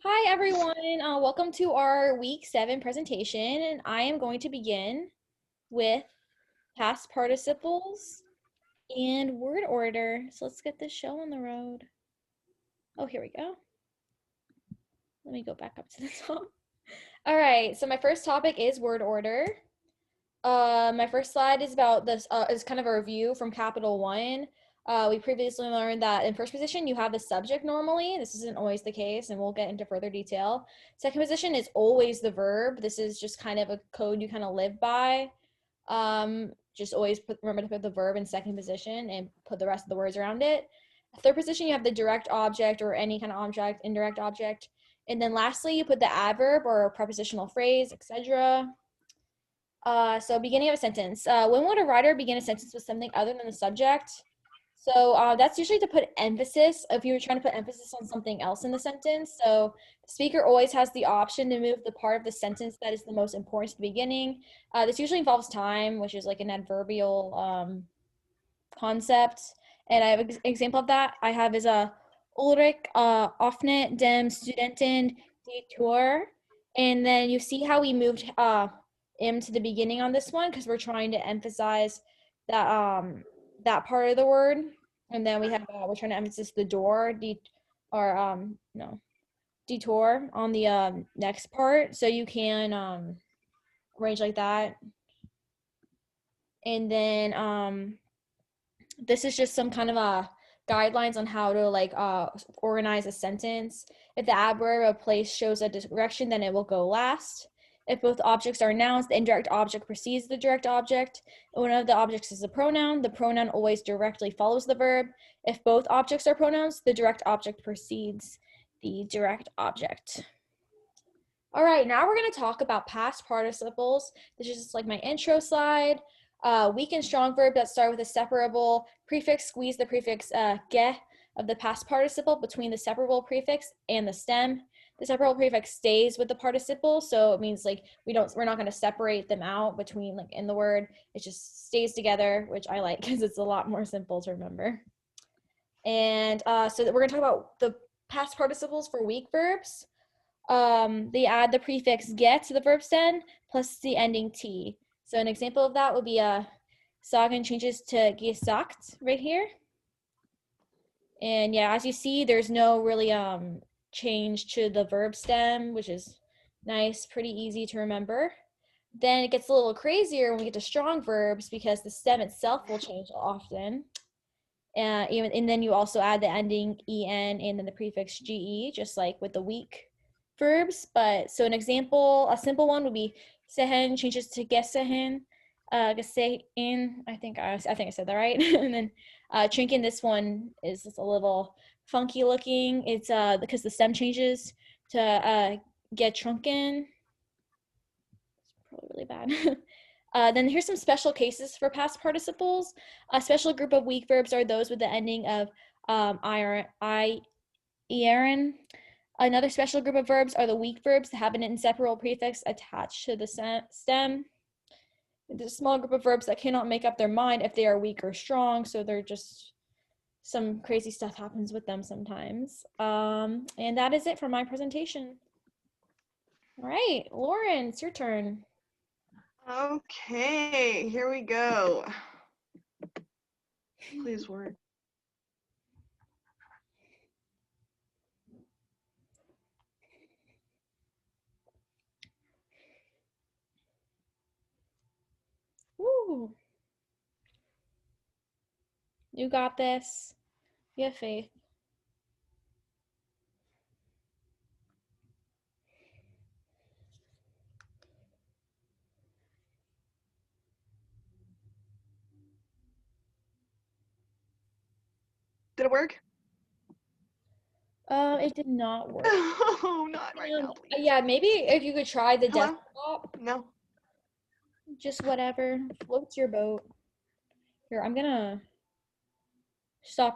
Hi everyone, welcome to our week 7 presentation, and I am going to begin with past participles and word order. So let's get this show on the road. Oh, here we go. Let me go back up to the top. All right, so my first topic is word order. My first slide is about this, is kind of a review from Capital One. We previously learned that in first position, you have the subject normally. This isn't always the case, and we'll get into further detail. Second position is always the verb. This is just kind of a code you kind of live by. Just always remember to put the verb in second position and put the rest of the words around it. Third position, you have the direct object or any kind of object, indirect object. And then lastly, you put the adverb or prepositional phrase, etc. So beginning of a sentence. When would a writer begin a sentence with something other than the subject? So that's usually to put emphasis if you were trying to put emphasis on something else in the sentence. So the speaker always has the option to move the part of the sentence that is the most important to the beginning. This usually involves time, which is like an adverbial concept. And I have an example of that. I have is a Ulrich öffnet dem Studenten die Tür. And then you see how we moved im to the beginning on this one because we're trying to emphasize that part of the word. And then we have we're trying to emphasize the door, no, detour on the next part. So you can arrange like that. And then this is just some kind of guidelines on how to like organize a sentence. If the adverb of place shows a direction, then it will go last. If both objects are nouns, the indirect object precedes the direct object. If one of the objects is a pronoun, the pronoun always directly follows the verb. If both objects are pronouns, the direct object precedes the direct object. All right, now we're going to talk about past participles. This is just like my intro slide. Weak and strong verb that start with a separable prefix squeeze the prefix ge of the past participle between the separable prefix and the stem. The separable prefix stays with the participle, so it means like we're not going to separate them out between like in the word. It just stays together, which I like because it's a lot more simple to remember. And so we're going to talk about the past participles for weak verbs. They add the prefix get to the verb stem plus the ending t. So an example of that would be sagen changes to gesagt right here. And yeah, as you see, there's no really change to the verb stem, which is nice, pretty easy to remember. Then it gets a little crazier when we get to strong verbs because the stem itself will change often. And then you also add the ending en and then the prefix ge, just like with the weak verbs. But so an example, a simple one would be sehen changes to gesehen, gesehin. I think I said that right. And then trinken, this one is just a little funky looking. It's because the stem changes to get trunken. It's probably really bad. Then here's some special cases for past participles. A special group of weak verbs are those with the ending of ieren. Another special group of verbs are the weak verbs that have an inseparable prefix attached to the stem. There's a small group of verbs that cannot make up their mind if they are weak or strong, so they're just some crazy stuff happens with them sometimes. And that is it for my presentation. All right, Lauren, it's your turn. Okay, here we go. Please work. Woo! You got this. You have faith. Did it work? It did not work. Oh, not right now, please. Yeah, maybe if you could try the Hello? desktop, No. just whatever floats your boat. Here, I'm gonna stop